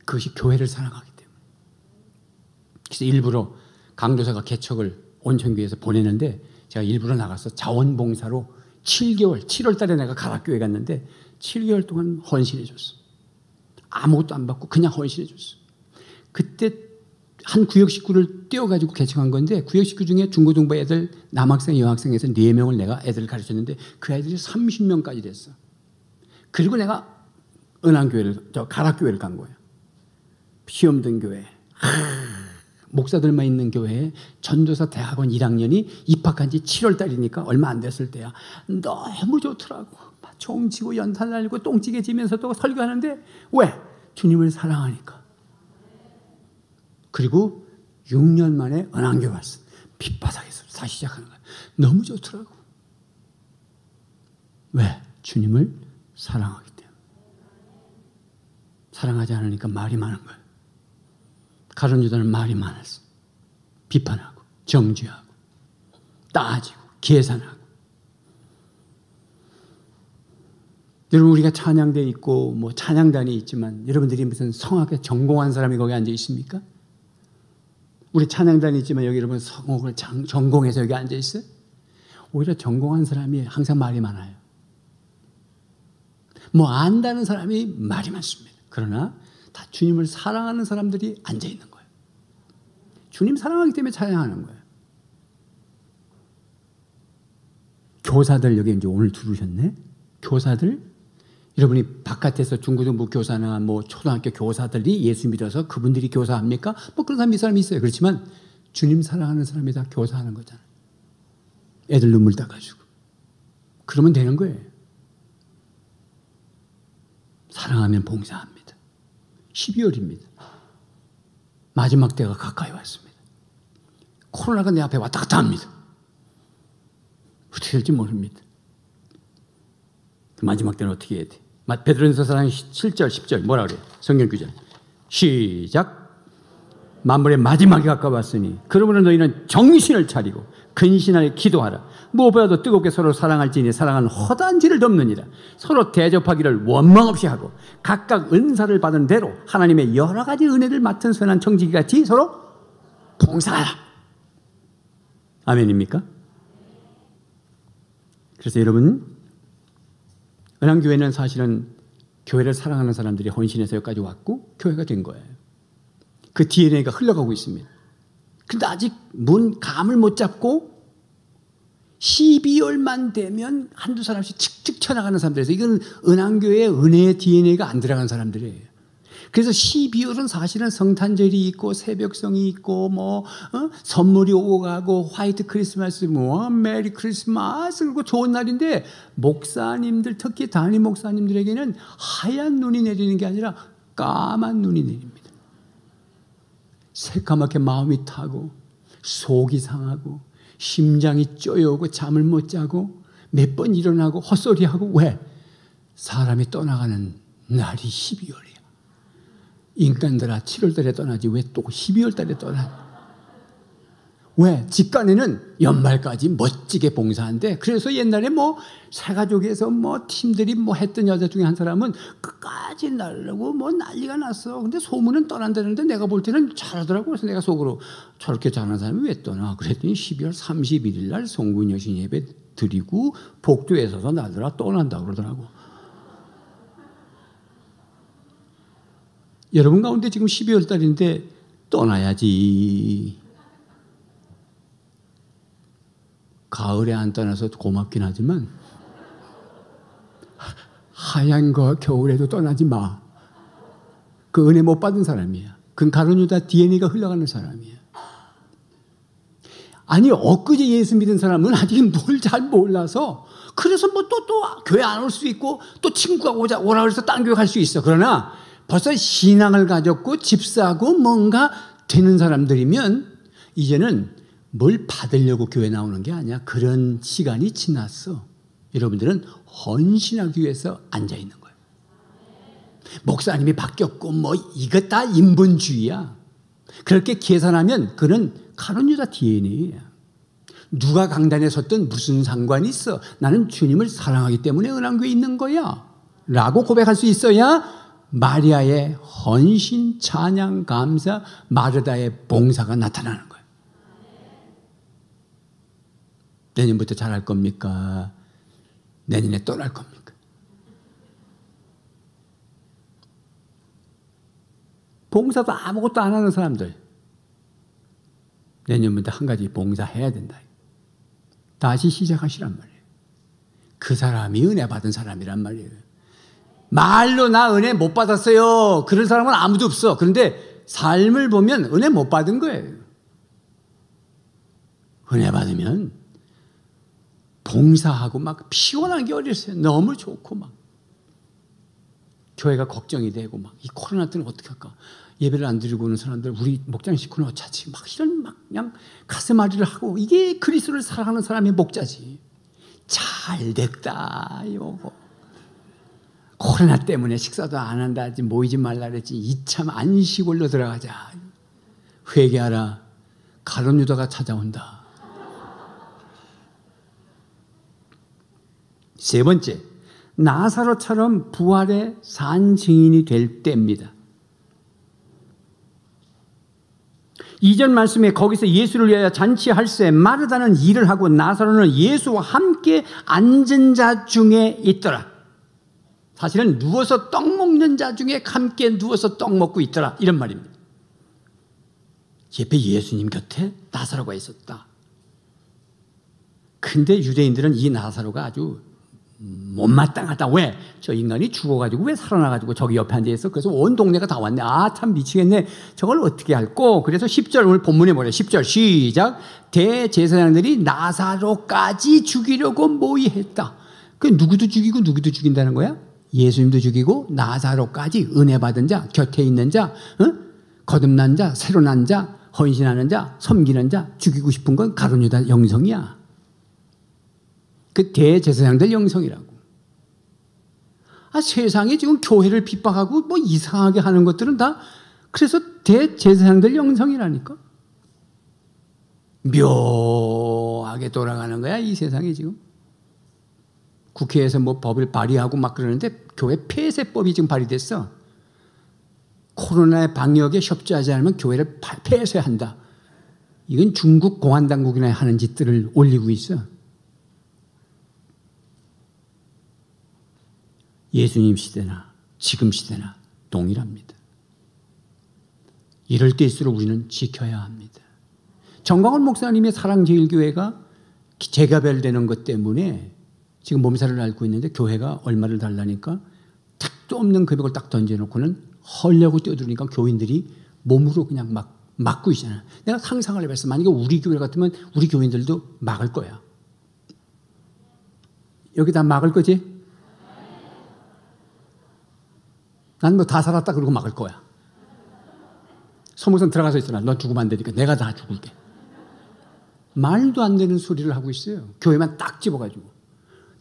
그것이 교회를 사랑하기 때문에. 그래서 일부러 강도사가 개척을 온천교회에서 보내는데 제가 일부러 나가서 자원봉사로 7개월, 7월 달에 내가 가락교회 갔는데 7개월 동안 헌신해 줬어. 아무것도 안 받고 그냥 헌신해 줬어. 그때 한 구역 식구를 떼어가지고 개척한 건데 구역 식구 중에 중고등부 애들 남학생, 여학생에서 4명을 내가 애들을 가르쳤는데 그 애들이 30명까지 됐어. 그리고 내가 은한교회를, 가락교회를 간 거예요. 시험 든 교회. 목사들만 있는 교회에 전도사 대학원 1학년이 입학한 지 7월 달이니까 얼마 안 됐을 때야. 너무 좋더라고. 종치고 연탄 날리고 똥찌개 지면서 또 설교하는데 왜? 주님을 사랑하니까. 그리고 6년 만에 은한교회 왔어. 빗바닥에서 다시 시작하는 거야. 너무 좋더라고. 왜? 주님을 사랑하기 때문에. 사랑하지 않으니까 말이 많은 거야. 가룟 유다는 말이 많았어. 비판하고 정죄하고 따지고 계산하고. 여러분 우리가 찬양대에 있고 뭐 찬양단이 있지만 여러분들이 무슨 성악에 전공한 사람이 거기 앉아 있습니까? 우리 찬양단이 있지만 여기 여러분 성악을 전공해서 여기 앉아 있어요? 오히려 전공한 사람이 항상 말이 많아요. 뭐 안다는 사람이 말이 많습니다. 그러나 다 주님을 사랑하는 사람들이 앉아 있는 거예요. 주님 사랑하기 때문에 찬양하는 거예요. 교사들 여기 이제 오늘 들으셨네. 교사들 여러분이 바깥에서 중고등부 교사나 뭐 초등학교 교사들이 예수 믿어서 그분들이 교사합니까? 뭐 그런 사람이 이 사람이 있어요. 그렇지만 주님 사랑하는 사람이 다 교사하는 거잖아요. 애들 눈물 닦아주고 그러면 되는 거예요. 사랑하면 봉사합니다. 12월입니다. 마지막 때가 가까이 왔습니다. 코로나가 내 앞에 왔다 갔다 합니다. 어떻게 될지 모릅니다. 마지막 때는 어떻게 해야 돼? 베드로전서 4장 7절 10절 뭐라 그래요? 성경 규정 시작. 만물의 마지막이 가까웠으니 그러므로 너희는 정신을 차리고 근신하여 기도하라. 무엇보다도 뜨겁게 서로 사랑할지니 사랑은 허다한 죄를 덮느니라. 서로 대접하기를 원망 없이 하고 각각 은사를 받은 대로 하나님의 여러 가지 은혜를 맡은 선한 청지기 같이 서로 봉사하라. 아멘입니까? 그래서 여러분 은한교회는 사실은 교회를 사랑하는 사람들이 헌신해서 여기까지 왔고 교회가 된 거예요. 그 DNA가 흘러가고 있습니다. 그런데 아직 감을 못 잡고 12월만 되면 한두 사람씩 칙칙 쳐나가는 사람들에서 이건 은한교회의 은혜의 DNA가 안 들어간 사람들이에요. 그래서 12월은 사실은 성탄절이 있고 새벽성이 있고 뭐 선물이 오고 가고 화이트 크리스마스 뭐 메리 크리스마스 그리고 좋은 날인데 목사님들 특히 담임 목사님들에게는 하얀 눈이 내리는 게 아니라 까만 눈이 내립니다. 새까맣게 마음이 타고 속이 상하고 심장이 쪼여오고 잠을 못 자고 몇 번 일어나고 헛소리하고 왜? 사람이 떠나가는 날이 12월이야. 인간들아 7월 달에 떠나지 왜 또 12월 달에 떠나? 왜? 직관에는 연말까지 멋지게 봉사한대. 그래서 옛날에 뭐 새가족에서 뭐 팀들이 뭐 했던 여자 중에 한 사람은 끝까지 날르고 뭐 난리가 났어. 근데 소문은 떠난다는데 내가 볼 때는 잘하더라고. 그래서 내가 속으로 저렇게 잘하는 사람이 왜 떠나? 그랬더니 12월 31일 날 송군 여신 예배 드리고 복도에 서서 나더라 떠난다고 그러더라고. 여러분 가운데 지금 12월 달인데 떠나야지. 가을에 안 떠나서 고맙긴 하지만 하얀 거 겨울에도 떠나지 마. 그 은혜 못 받은 사람이야. 그건 가룟 유다 DNA가 흘러가는 사람이야. 아니 엊그제 예수 믿은 사람은 아직 뭘 잘 몰라서 그래서 뭐 또 교회 안 올 수 있고 또 친구가 오라 그래서 딴 교회 갈 수 있어. 그러나 벌써 신앙을 가졌고 집사고 뭔가 되는 사람들이면 이제는 뭘 받으려고 교회 나오는 게 아니야. 그런 시간이 지났어. 여러분들은 헌신하기 위해서 앉아 있는 거예요. 목사님이 바뀌었고 뭐 이것 다 인본주의야. 그렇게 계산하면 그는 가룟 유다 DNA야. 누가 강단에 섰든 무슨 상관이 있어. 나는 주님을 사랑하기 때문에 은왕교에 있는 거야 라고 고백할 수 있어야 마리아의 헌신, 찬양, 감사, 마르다의 봉사가 나타나는 거예요. 내년부터 잘할 겁니까? 내년에 떠날 겁니까? 봉사도 아무것도 안 하는 사람들 내년부터 한 가지 봉사해야 된다. 다시 시작하시란 말이에요. 그 사람이 은혜 받은 사람이란 말이에요. 말로 나 은혜 못 받았어요. 그런 사람은 아무도 없어. 그런데 삶을 보면 은혜 못 받은 거예요. 은혜 받으면 봉사하고 막 피곤하게 어렸어요. 너무 좋고 막 교회가 걱정이 되고 막 이 코로나 때는 어떻게 할까? 예배를 안 드리고 오는 사람들 우리 목장 식구는 어쩌지? 막 이런 막 그냥 가슴앓이를 하고 이게 그리스도를 사랑하는 사람의 목자지. 잘 됐다 요거. 코로나 때문에 식사도 안 한다 하지 모이지 말라 그랬지. 이참 안식월로 들어가자. 회개하라. 가룟 유다가 찾아온다. 세 번째, 나사로처럼 부활의 산 증인이 될 때입니다. 이전 말씀에 거기서 예수를 위하여 잔치할세 마르다는 일을 하고 나사로는 예수와 함께 앉은 자 중에 있더라. 사실은 누워서 떡 먹는 자 중에 함께 누워서 떡 먹고 있더라 이런 말입니다. 옆에 예수님 곁에 나사로가 있었다. 근데 유대인들은 이 나사로가 아주 못마땅하다. 왜? 저 인간이 죽어가지고 왜 살아나가지고 저기 옆에 앉아있어? 그래서 온 동네가 다 왔네. 아, 참 미치겠네. 저걸 어떻게 할꼬? 그래서 10절 오늘 본문에 뭐래? 10절 시작. 대제사장들이 나사로까지 죽이려고 모의했다. 그 누구도 죽이고 누구도 죽인다는 거야? 예수님도 죽이고 나사로까지 은혜 받은 자, 곁에 있는 자, 거듭난 자, 새로 난 자, 헌신하는 자, 섬기는 자 죽이고 싶은 건 가룟 유다 영성이야. 그 대제사장들 영성이라고. 아, 세상에 지금 교회를 핍박하고 뭐 이상하게 하는 것들은 다 그래서 대제사장들 영성이라니까. 묘하게 돌아가는 거야 이 세상에 지금. 국회에서 뭐 법을 발의하고 막 그러는데 교회 폐쇄법이 지금 발의됐어. 코로나의 방역에 협조하지 않으면 교회를 폐쇄한다. 이건 중국 공안당국이나 하는 짓들을 올리고 있어. 예수님 시대나 지금 시대나 동일합니다. 이럴 때일수록 우리는 지켜야 합니다. 정광훈 목사님의 사랑제일교회가 재개발되는 것 때문에 지금 몸살을 앓고 있는데 교회가 얼마를 달라니까 택도 없는 금액을 딱 던져놓고는 헐려고 뛰어들으니까 교인들이 몸으로 그냥 막 막고 있잖아요. 내가 상상을 해봤어. 만약에 우리 교회 같으면 우리 교인들도 막을 거야. 여기 다 막을 거지? 난 뭐 다 살았다 그러고 막을 거야. 소무선 들어가서 있잖아. 넌 죽으면 안 되니까 내가 다 죽을게. 말도 안 되는 소리를 하고 있어요. 교회만 딱 집어가지고.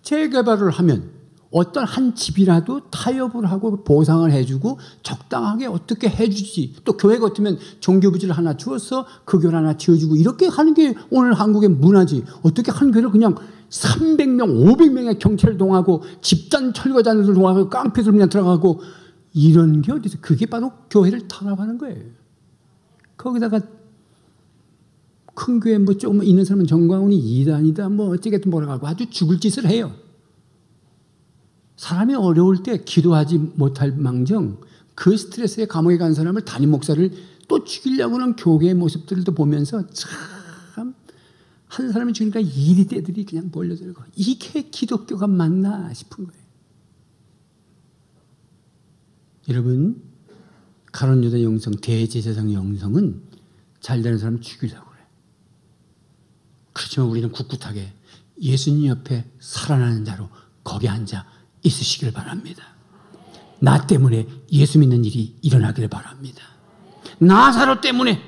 재개발을 하면 어떤 한 집이라도 타협을 하고 보상을 해주고 적당하게 어떻게 해주지. 또 교회 같으면 종교부지를 하나 주어서 그 교회 하나 지어주고 이렇게 하는 게 오늘 한국의 문화지. 어떻게 한 교회를 그냥 300명, 500명의 경찰 동하고 집단 철거단을 동하고 깡패들 그냥 들어가고 이런 게 어디서 그게 바로 교회를 탄압하는 거예요. 거기다가 큰 교회 뭐 조금 있는 사람은 정광훈이 이단이다 뭐 어쩌겠든 뭐라고 하고 아주 죽을 짓을 해요. 사람이 어려울 때 기도하지 못할 망정 그 스트레스에 감옥에 간 사람을 담임 목사를 또 죽이려고 하는 교계의 모습들도 보면서 참 한 사람을 죽이니까 이리 때들이 그냥 몰려들고 이게 기독교가 맞나 싶은 거예요. 여러분 가룟 유다 영성 대제사장 영성은 잘되는 사람을 죽이려고 그래. 그렇지만 우리는 꿋꿋하게 예수님 옆에 살아나는 자로 거기 앉아 있으시길 바랍니다. 나 때문에 예수 믿는 일이 일어나길 바랍니다. 나사로 때문에,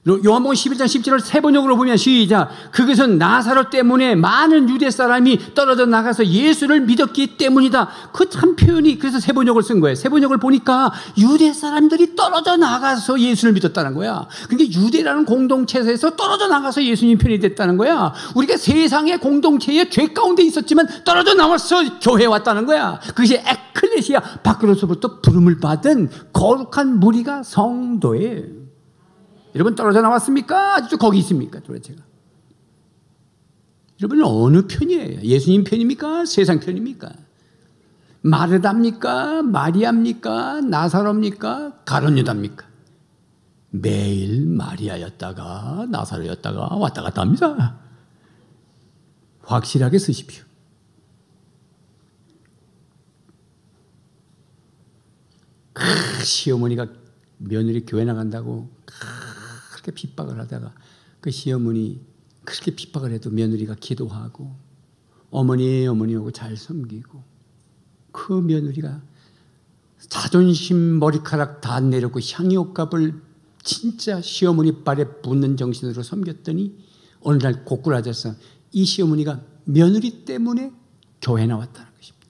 요한복음 11장 17절 세 번역으로 보면 시작. 그것은 나사로 때문에 많은 유대 사람이 떨어져 나가서 예수를 믿었기 때문이다. 그 참 표현이 그래서 세 번역을 쓴 거예요. 세 번역을 보니까 유대 사람들이 떨어져 나가서 예수를 믿었다는 거야. 그러니까 유대라는 공동체에서 떨어져 나가서 예수님 편이 됐다는 거야. 우리가 세상의 공동체에 죄 가운데 있었지만 떨어져 나와서 교회에 왔다는 거야. 그것이 에클레시아, 밖으로서부터 부름을 받은 거룩한 무리가 성도예요. 여러분 떨어져 나왔습니까? 아직도 거기 있습니까? 도대체가. 여러분은 어느 편이에요? 예수님 편입니까? 세상 편입니까? 마르다입니까? 마리아입니까? 나사로입니까? 가룟 유다입니까? 매일 마리아였다가 나사로였다가 왔다 갔다 합니다. 확실하게 쓰십시오. 시어머니가 며느리 교회 나간다고 그렇게 핍박을 하다가 그 시어머니 그렇게 핍박을 해도 며느리가 기도하고 어머니 하고 잘 섬기고 그 며느리가 자존심 머리카락 다 내렸고 향유값을 진짜 시어머니 발에 붙는 정신으로 섬겼더니 어느 날 고꾸라져서 이 시어머니가 며느리 때문에 교회 나왔다는 것입니다.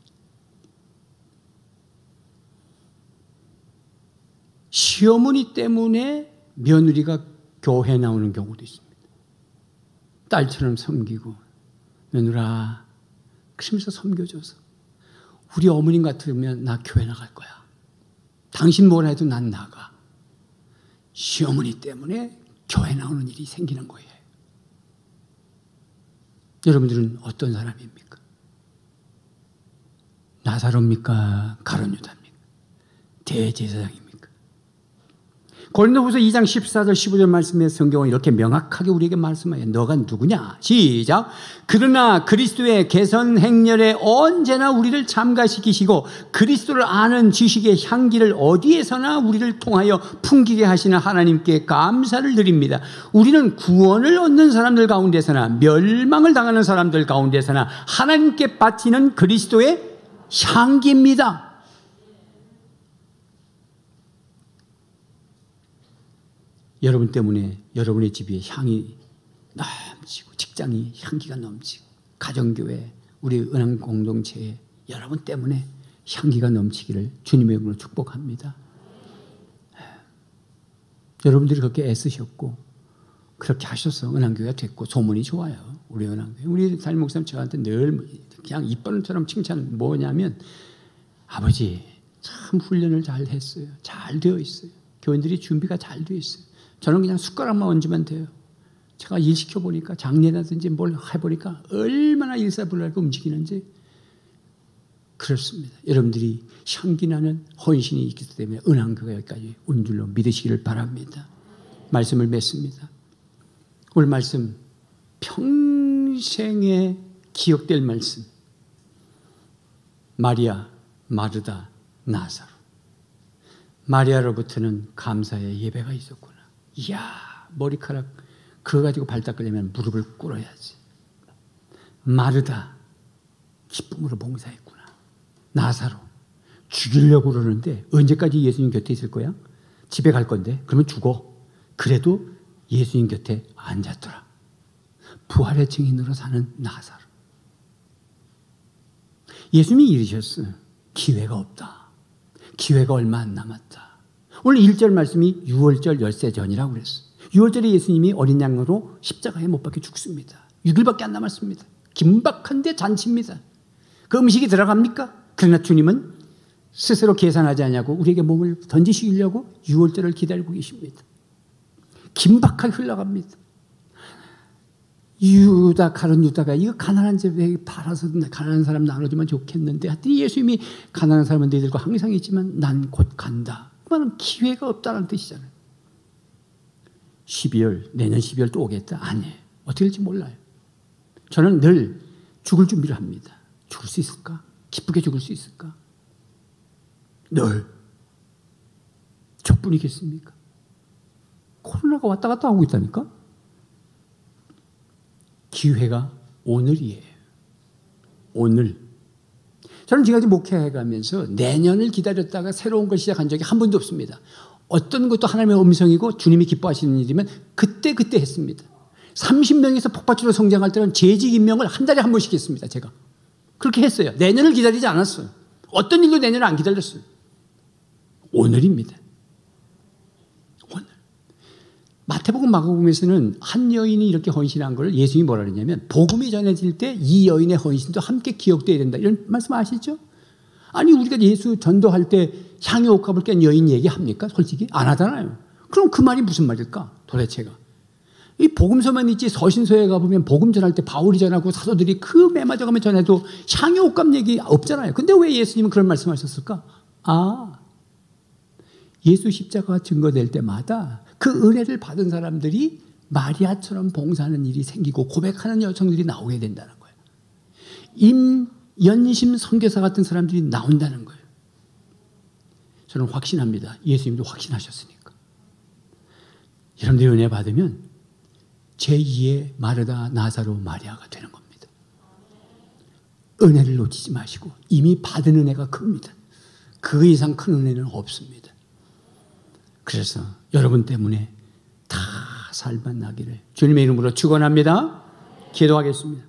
시어머니 때문에 며느리가 교회 나오는 경우도 있습니다. 딸처럼 섬기고 며느라 그러면서 섬겨줘서 우리 어머님 같으면 나 교회 나갈 거야. 당신 뭐라 해도 난 나가. 시어머니 때문에 교회 나오는 일이 생기는 거예요. 여러분들은 어떤 사람입니까? 나사로입니까? 가룟 유다입니까? 대제사장입니까? 고린도후서 2장 14절 15절 말씀에 성경은 이렇게 명확하게 우리에게 말씀해요. 너가 누구냐? 시작. 그러나 그리스도의 개선 행렬에 언제나 우리를 참가시키시고 그리스도를 아는 지식의 향기를 어디에서나 우리를 통하여 풍기게 하시는 하나님께 감사를 드립니다. 우리는 구원을 얻는 사람들 가운데서나 멸망을 당하는 사람들 가운데서나 하나님께 바치는 그리스도의 향기입니다. 여러분 때문에 여러분의 집에 향이 넘치고 직장이 향기가 넘치고 가정교회 우리 은행 공동체에 여러분 때문에 향기가 넘치기를 주님의 이름으로 축복합니다. 여러분들이 그렇게 애쓰셨고 그렇게 하셔서 은행교회가 됐고 소문이 좋아요. 우리 은행교회. 우리 담임 목사님 저한테 늘 그냥 이빨처럼 칭찬 뭐냐면 아버지 참 훈련을 잘 했어요. 잘 되어 있어요. 교인들이 준비가 잘 되어 있어요. 저는 그냥 숟가락만 얹으면 돼요. 제가 일 시켜보니까 장례라든지 뭘 해보니까 얼마나 일사불란하게 움직이는지 그렇습니다. 여러분들이 향기나는 헌신이 있기 때문에 은왕교가 여기까지 온 줄로 믿으시기를 바랍니다. 말씀을 맺습니다. 오늘 말씀 평생에 기억될 말씀. 마리아, 마르다, 나사로. 마리아로부터는 감사의 예배가 있었구나. 이야, 머리카락 그거 가지고 발 닦으려면 무릎을 꿇어야지. 마르다, 기쁨으로 봉사했구나. 나사로, 죽이려고 그러는데 언제까지 예수님 곁에 있을 거야? 집에 갈 건데 그러면 죽어. 그래도 예수님 곁에 앉았더라. 부활의 증인으로 사는 나사로. 예수님이 이르셨어요. 기회가 없다. 기회가 얼마 안 남았다. 오늘 1절 말씀이 6월절 열세 전이라고 그랬어요. 6월절에 예수님이 어린 양으로 십자가에 못 박혀 죽습니다. 6일밖에 안 남았습니다. 긴박한데 잔치입니다. 그 음식이 들어갑니까? 그러나 주님은 스스로 계산하지 않냐고 우리에게 몸을 던지시려고 6월절을 기다리고 계십니다. 긴박하게 흘러갑니다. 가룟 유다가 이거 가난한 집에 팔아서 가난한 사람 나눠주면 좋겠는데 하여튼 예수님이 가난한 사람은 너희들과 항상 있지만 난 곧 간다. 그 말은 기회가 없다는 뜻이잖아요. 12월 내년 12월 또 오겠다? 아니에요. 어떻게 될지 몰라요. 저는 늘 죽을 준비를 합니다. 죽을 수 있을까? 기쁘게 죽을 수 있을까? 늘 저뿐이겠습니까? 코로나가 왔다 갔다 하고 있다니까? 기회가 오늘이에요. 오늘. 저는 지금까지 목회해 가면서 내년을 기다렸다가 새로운 걸 시작한 적이 한 번도 없습니다. 어떤 것도 하나님의 음성이고 주님이 기뻐하시는 일이면 그때 했습니다. 30명에서 폭발적으로 성장할 때는 재직 임명을 한 달에 한 번씩 했습니다. 제가. 그렇게 했어요. 내년을 기다리지 않았어요. 어떤 일도 내년을 안 기다렸어요. 오늘입니다. 오늘. 마태복음 마가복음에서는 한 여인이 이렇게 헌신한 걸 예수님이 뭐라 그러냐면 복음이 전해질 때 이 여인의 헌신도 함께 기억되어야 된다. 이런 말씀 아시죠? 아니 우리가 예수 전도할 때 향유 옥합을 깬 여인 얘기합니까? 솔직히 안 하잖아요. 그럼 그 말이 무슨 말일까? 도대체가. 이 복음서만 있지 서신서에 가보면 복음 전할 때 바울이 전하고 사도들이 그 매맞아가며 전해도 향유 옥합 얘기 없잖아요. 근데 왜 예수님은 그런 말씀하셨을까? 예수 십자가가 증거될 때마다 그 은혜를 받은 사람들이 마리아처럼 봉사하는 일이 생기고 고백하는 여성들이 나오게 된다는 거예요. 임연심 선교사 같은 사람들이 나온다는 거예요. 저는 확신합니다. 예수님도 확신하셨으니까. 여러분들이 은혜 받으면 제2의 마르다, 나사로, 마리아가 되는 겁니다. 은혜를 놓치지 마시고 이미 받은 은혜가 큽니다. 그 이상 큰 은혜는 없습니다. 그래서 여러분 때문에 다 살만 나기를 주님의 이름으로 축원합니다. 기도하겠습니다.